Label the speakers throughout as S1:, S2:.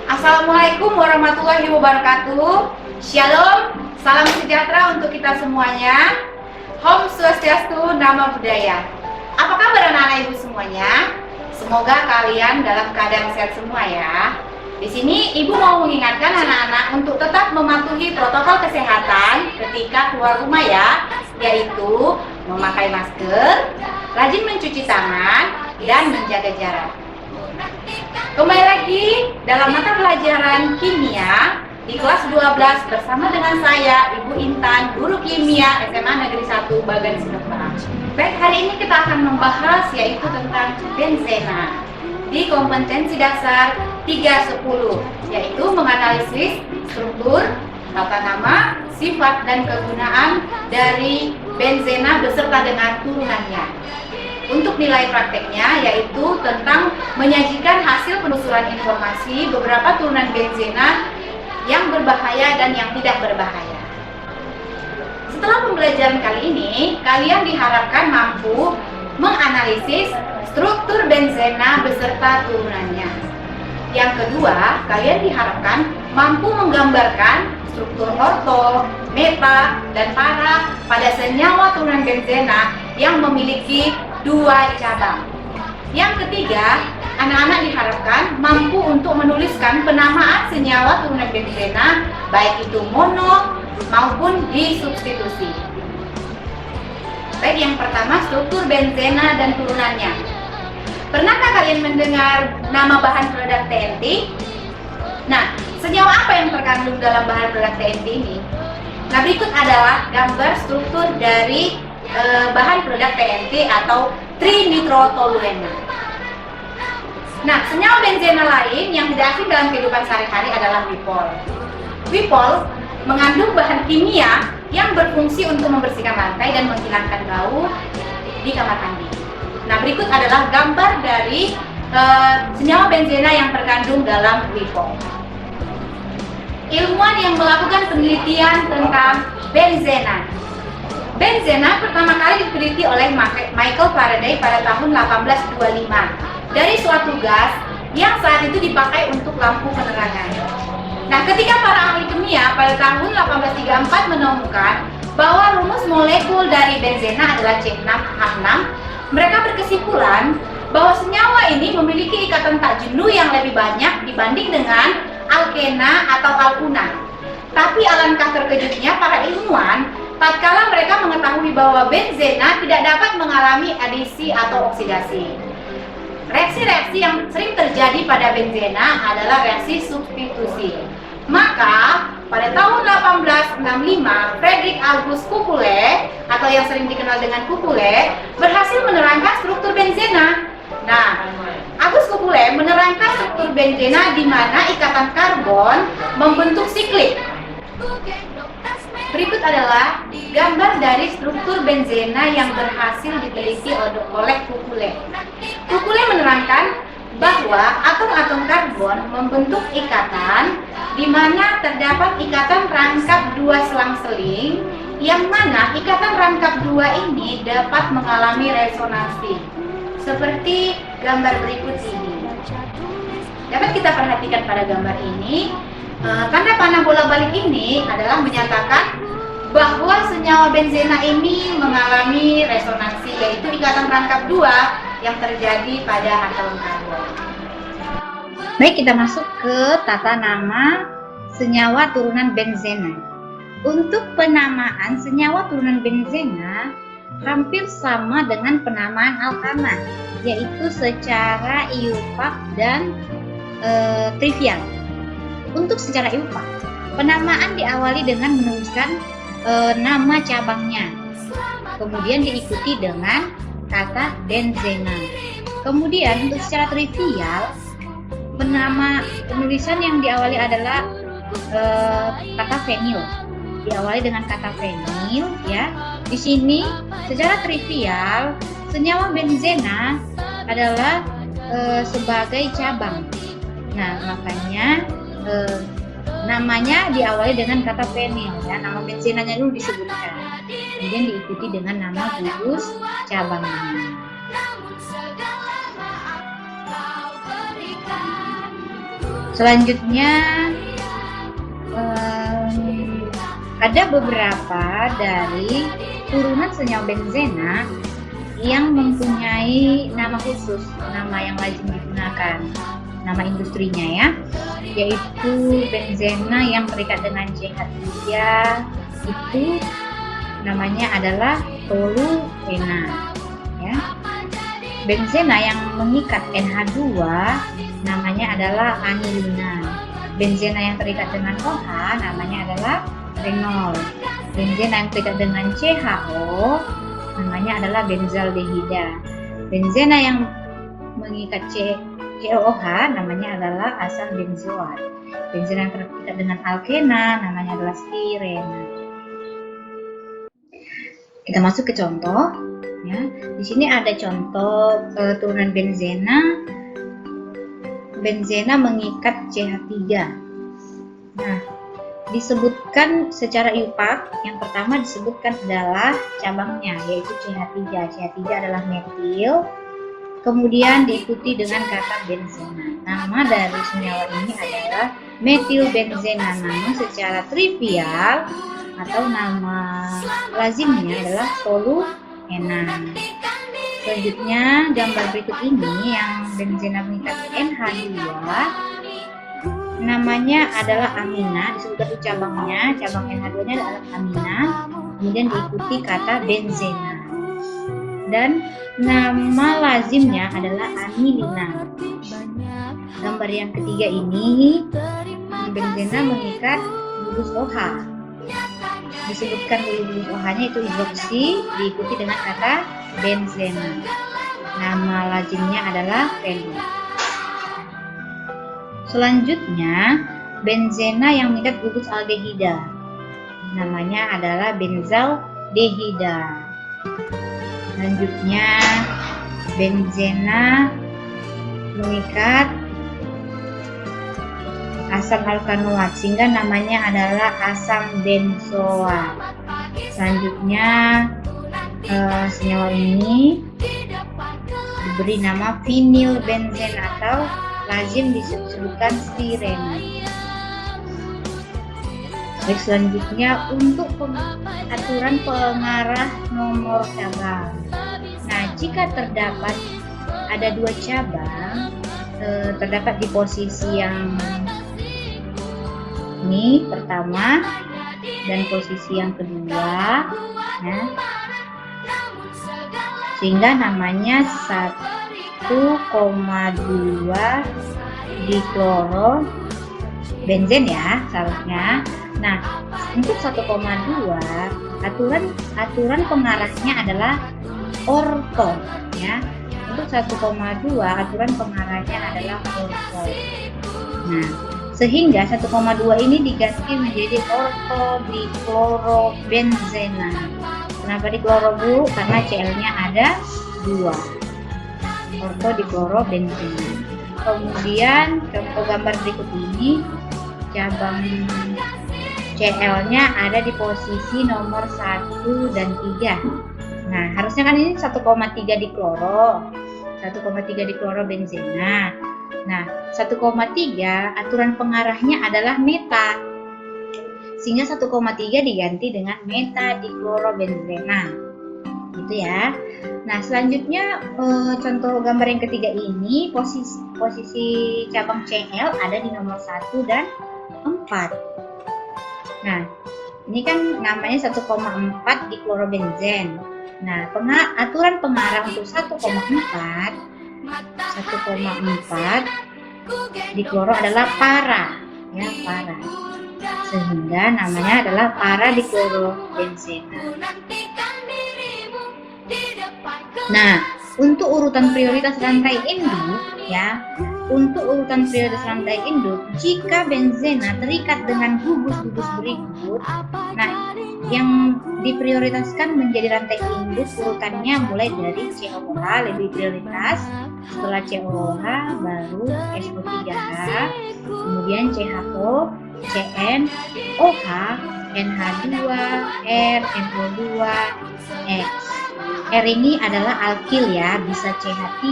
S1: Assalamualaikum warahmatullahi wabarakatuh. Shalom, salam sejahtera untuk kita semuanya. Om Swastiastu, Namo Buddhaya. Apa kabar anak-anak ibu semuanya? Semoga kalian dalam keadaan sehat semua ya. Di sini ibu mau mengingatkan anak-anak untuk tetap mematuhi protokol kesehatan ketika keluar rumah ya, yaitu memakai masker, rajin mencuci tangan, dan menjaga jarak. Kembali lagi dalam mata pelajaran kimia di kelas 12 bersama dengan saya Ibu Intan, guru kimia SMA Negeri 1 Bagan Senepa. Baik, hari ini kita akan membahas yaitu tentang benzena di kompetensi dasar 310, yaitu menganalisis struktur, tata nama, sifat dan kegunaan dari benzena beserta dengan turunannya. Untuk nilai prakteknya yaitu tentang menyajikan hasil penelusuran informasi beberapa turunan benzena yang berbahaya dan yang tidak berbahaya. Setelah pembelajaran kali ini, kalian diharapkan mampu menganalisis struktur benzena beserta turunannya. Yang kedua, kalian diharapkan mampu menggambarkan struktur orto, meta, dan para pada senyawa turunan benzena yang memiliki 2 cabang. Yang ketiga, anak-anak diharapkan mampu untuk menuliskan penamaan senyawa turunan benzena baik itu mono maupun disubstitusi. Baik, yang pertama struktur benzena dan turunannya. Pernahkah kalian mendengar nama bahan peledak TNT? Nah, senyawa apa yang terkandung dalam bahan peledak TNT ini? Nah, berikut adalah gambar struktur dari bahan peledak TNT atau trinitrotoluena. Nah, senyawa benzena lain yang tidak asing dalam kehidupan sehari-hari adalah wipol. Wipol mengandung bahan kimia yang berfungsi untuk membersihkan lantai dan menghilangkan bau di kamar mandi. Nah, berikut adalah gambar dari senyawa benzena yang terkandung dalam wipol. Ilmuwan yang melakukan penelitian tentang benzena. Benzena pertama kali diteliti oleh Michael Faraday pada tahun 1825 dari suatu gas yang saat itu dipakai untuk lampu penerangan. Nah, ketika para ahli kimia pada tahun 1834 menemukan bahwa rumus molekul dari benzena adalah C6H6, mereka berkesimpulan bahwa senyawa ini memiliki ikatan tak jenuh yang lebih banyak dibanding dengan alkena atau alkuna. Tapi alangkah terkejutnya para ilmuwan tatkala mereka mengetahui bahwa benzena tidak dapat mengalami adisi atau oksidasi. Reaksi-reaksi yang sering terjadi pada benzena adalah reaksi substitusi. Maka, pada tahun 1865, Frederick August Kukule atau yang sering dikenal dengan Kukule berhasil menerangkan struktur benzena. Nah, August Kukule menerangkan struktur benzena di mana ikatan karbon membentuk siklik. Berikut adalah gambar dari struktur benzena yang berhasil diteliti oleh Kukule. Kukule menerangkan bahwa atom-atom karbon membentuk ikatan di mana terdapat ikatan rangkap 2 selang-seling yang mana ikatan rangkap 2 ini dapat mengalami resonansi seperti gambar berikut ini. Dapat kita perhatikan pada gambar ini, tanda panah bola balik ini adalah menyatakan bahwa senyawa benzena ini mengalami resonansi, yaitu ikatan rangkap 2 yang terjadi pada atom karbon. Baik, kita masuk ke tata nama senyawa turunan benzena. Untuk penamaan senyawa turunan benzena hampir sama dengan penamaan alkana, yaitu secara iupak dan trivial. Untuk secara iupak, penamaan diawali dengan menuliskan nama cabangnya, kemudian diikuti dengan kata benzena. Kemudian untuk secara trivial, penulisan yang diawali adalah kata fenil, diawali dengan kata fenil ya. Di sini secara trivial senyawa benzena adalah sebagai cabang. Nah, makanya namanya diawali dengan kata fenil ya, nama benzenanya dulu disebutkan, kemudian diikuti dengan nama gugus cabangnya.
S2: Selanjutnya ada beberapa dari turunan senyawa benzena yang mempunyai nama khusus, nama yang lazim digunakan, nama industrinya ya, yaitu benzena yang terikat dengan CH3 itu namanya adalah toluena ya. Benzena yang mengikat NH2 namanya adalah anilina. Benzena yang terikat dengan OH namanya adalah renol. Benzena yang terikat dengan CHO namanya adalah benzaldehida. Benzena yang mengikat COOH namanya adalah asam benzoat. Benzena yang terikat dengan alkena namanya adalah stirena. Kita masuk ke contoh ya. Di sini ada contoh turunan benzena. Benzena mengikat CH3. Nah, disebutkan secara IUPAC, yang pertama disebutkan adalah cabangnya, yaitu CH3. CH3 adalah metil, kemudian diikuti dengan kata benzena. Nama dari senyawa ini adalah metilbenzena, namun secara trivial atau nama lazimnya adalah toluena. Selanjutnya, gambar berikut ini yang benzena mengikat NH2 namanya adalah amina, disebutkan cabangnya, cabang NH2-nya adalah amina, kemudian diikuti kata benzena. Dan nama lazimnya adalah anilina. Gambar yang ketiga ini, benzena mengikat gugus OH. Disebutkan gugus OH-nya itu hidroksi, diikuti dengan kata benzena. Nama lazimnya adalah fenol. Selanjutnya, benzena yang mengikat gugus aldehida. Namanya adalah benzaldehida. Selanjutnya, benzena mengikat asam alkanoat sehingga namanya adalah asam benzoat. Selanjutnya, senyawa ini diberi nama vinilbenzen atau lazim disebutkan stirena. Baik, selanjutnya untuk aturan pengarah nomor cabang. Nah, jika terdapat ada dua cabang terdapat di posisi yang ini pertama dan posisi yang kedua, ya, sehingga namanya 1,2 diklorobenzen ya seharusnya. Nah, untuk 1,2 aturan pengarahnya adalah orto ya. Untuk 1,2 aturan pengarahnya adalah orto. Nah, sehingga 1,2 ini diganti menjadi ortodiklorobenzena. Kenapa dikloro, Bu? Karena Cl-nya ada 2. Ortodiklorobenzena. Kemudian contoh gambar berikut ini, cabang Cl-nya ada di posisi nomor 1 dan 3. Nah, harusnya kan ini 1,3 dikloro. 1,3 diklorobenzena. Nah, 1,3 aturan pengarahnya adalah meta. Sehingga 1,3 diganti dengan metadiklorobenzena. Gitu ya. Nah, selanjutnya contoh gambar yang ketiga ini posisi cabang Cl ada di nomor 1 dan 4. Nah, ini kan namanya 1,4 diklorobenzen. Nah, aturan pengarah untuk 1,4 dikloro adalah para, ya, para. Sehingga namanya adalah para diklorobenzena. Nah, untuk urutan prioritas rantai induk, ya, untuk urutan prioritas rantai induk, jika benzena terikat dengan gugus-gugus berikut, nah, yang diprioritaskan menjadi rantai induk urutannya mulai dari COOH lebih prioritas, setelah COOH baru SO3H, kemudian CHO, CN, OH, NH2, R, NO2, X. R ini adalah alkil ya, bisa CH3,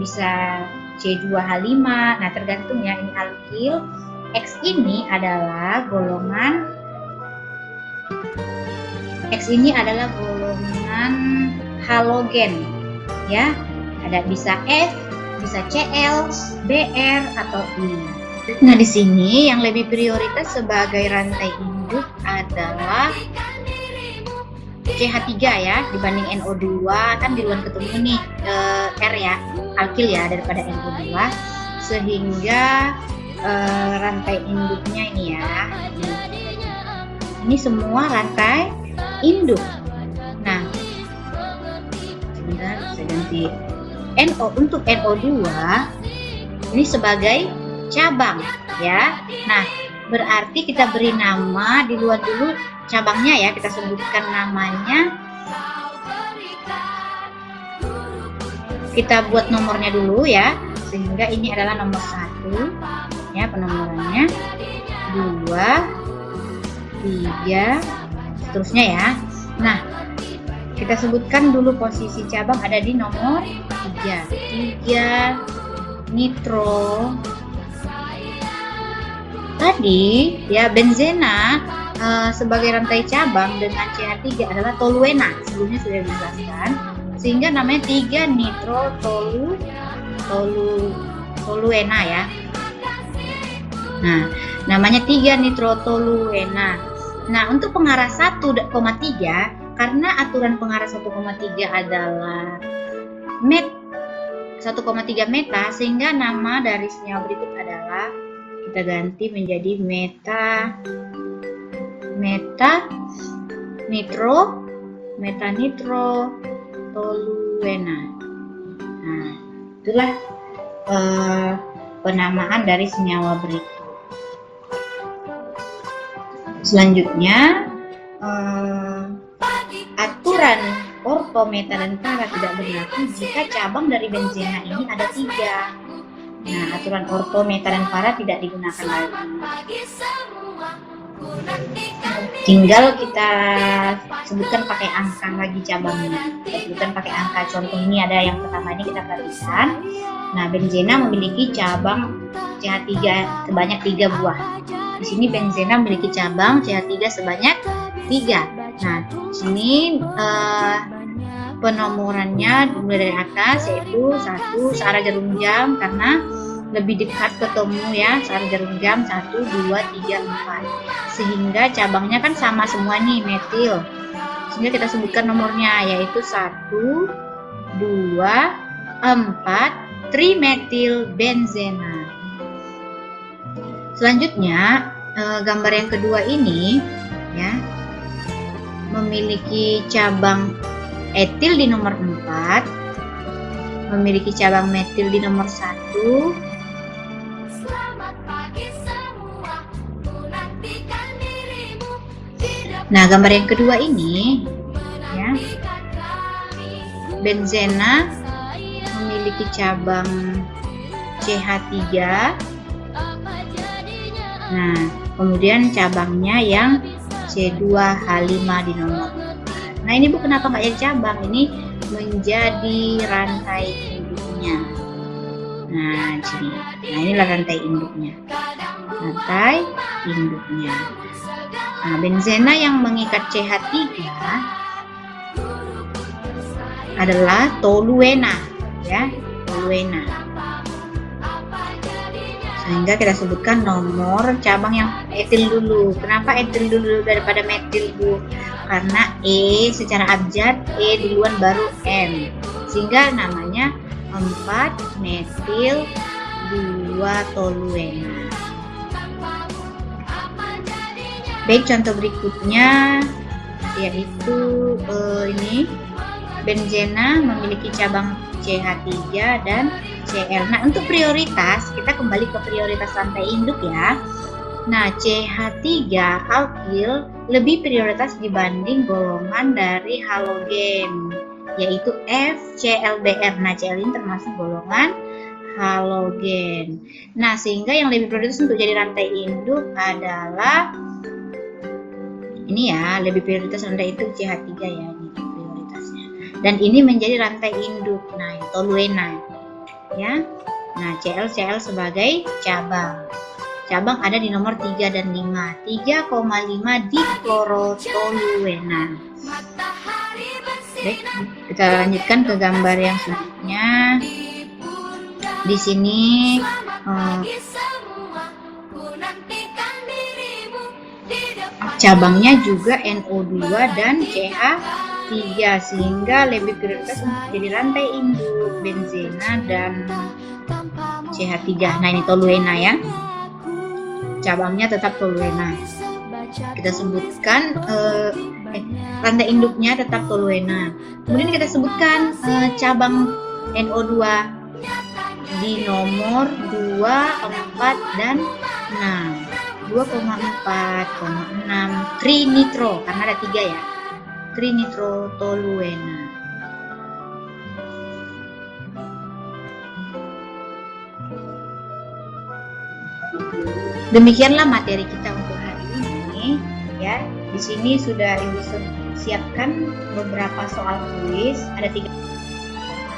S2: bisa C2H5. Nah, tergantung ya, ini alkil. X ini adalah golongan halogen ya. Ada bisa F, bisa Cl, Br atau I. Nah, di sini yang lebih prioritas sebagai rantai induk adalah CH3 ya, dibanding NO2. Kan duluan ketemu nih R ya, alkil ya, daripada NO2, sehingga rantai induknya ini ya, ini semua rantai induk. Nah, sebentar saya ganti. Untuk NO2 ini sebagai cabang ya. Nah, berarti kita beri nama duluan dulu cabangnya ya, kita sebutkan namanya, kita buat nomornya dulu ya, sehingga ini adalah nomor 1 ya, penomorannya 2, 3, seterusnya ya. Nah, kita sebutkan dulu posisi cabang ada di nomor 3 nitro. Tadi ya, benzena sebagai rantai cabang dengan CH3 adalah toluena, sebelumnya sudah dijelaskan, sehingga namanya 3 nitro toluena ya. Nah, namanya 3 nitro toluena. Nah, untuk pengarah 1,3, karena aturan pengarah 1,3 adalah 1,3 meta, sehingga nama dari senyawa berikut adalah kita ganti menjadi meta nitro toluena. Nah, itulah penamaan dari senyawa berikut. Selanjutnya, aturan orto, meta, dan para tidak berlaku jika cabang dari benzena ini ada 3. Nah, aturan orto, meta, dan para tidak digunakan lagi. Tinggal kita sebutkan pakai angka lagi cabangnya. Kita sebutkan pakai angka. Contoh ini ada yang pertama, ini kita perhatikan. Nah, benzena memiliki cabang CH3 sebanyak 3 buah. Di sini benzena memiliki cabang CH3 sebanyak 3. Nah, di sini penomorannya mulai dari atas, yaitu 1 searah jarum jam karena lebih dekat ketemu ya, searah jarum jam 1, 2, 3, 4, sehingga cabangnya kan sama semua nih, metil, sehingga kita sebutkan nomornya yaitu 1, 2, 4 trimetil benzena. Selanjutnya gambar yang kedua ini ya, memiliki cabang etil di nomor 4, memiliki cabang metil di nomor 1. Nah, gambar yang kedua ini ya, benzena memiliki cabang CH3. Nah, kemudian cabangnya yang C2H5 di nomor 4. Nah, ini Bu kenapa nggak jadi cabang? Ini menjadi rantai induknya. Nah, di sini. Nah, inilah rantai induknya. Rantai induknya. Nah, benzena yang mengikat CH3 adalah toluena ya, toluena. Sehingga kita sebutkan nomor cabang yang etil dulu. Kenapa etil dulu daripada metil Bu? Karena E secara abjad E duluan baru M, sehingga namanya 4 metil 2 toluena. Baik, contoh berikutnya yaitu ini benzena memiliki cabang CH3 dan Cl. Nah, untuk prioritas kita kembali ke prioritas rantai induk ya. Nah, CH3 alkil lebih prioritas dibanding golongan dari halogen yaitu F, Cl, Br. Nah, Cl ini termasuk golongan halogen. Nah, sehingga yang lebih prioritas untuk jadi rantai induk adalah ini ya, lebih prioritas rantai itu CH3 ya, ini prioritasnya. Dan ini menjadi rantai induk. Nah, toluena ya. Nah, Cl sebagai cabang. Cabang ada di nomor 3 dan 5. 3,5 diklorotoluena. Baik, kita lanjutkan ke gambar yang selanjutnya. Di sini cabangnya juga NO2 dan CH3 sehingga lebih prioritas untuk jadi rantai induk benzena dan CH3. Nah, ini toluena ya. Cabangnya tetap toluena. Kita sebutkan rantai induknya tetap toluena. Kemudian kita sebutkan cabang NO2 di nomor 2, 4 dan 6. 2,4, 6 trinitro karena ada 3 ya. Trinitrotoluena. Demikianlah materi kita untuk hari ini ya. Di sini sudah Ibu siapkan beberapa soal kuis, ada 3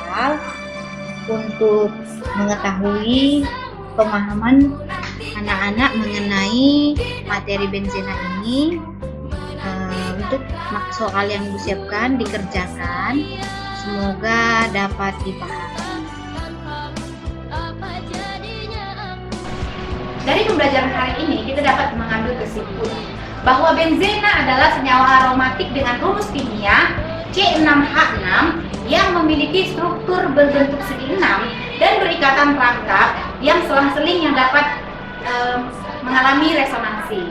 S2: soal untuk mengetahui pemahaman anak-anak mengenai materi benzena ini. Untuk soal yang Ibu siapkan dikerjakan, semoga dapat dipahami.
S1: Dari pembelajaran hari ini kita dapat mengambil kesimpulan bahwa benzena adalah senyawa aromatik dengan rumus kimia C6H6 yang memiliki struktur berbentuk segi 6 dan berikatan rangkap yang selang-seling yang dapat mengalami resonansi.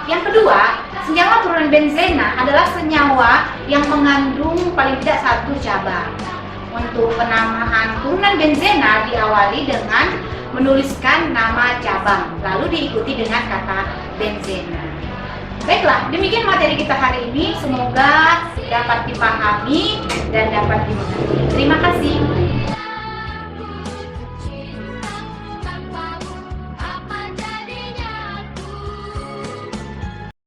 S1: Yang kedua, senyawa turunan benzena adalah senyawa yang mengandung paling tidak 1 cabang. Untuk penamaan turunan benzena diawali dengan menuliskan nama cabang, lalu diikuti dengan kata benzena. Baiklah, demikian materi kita hari ini. Semoga dapat dipahami dan dapat dimengerti. Terima kasih.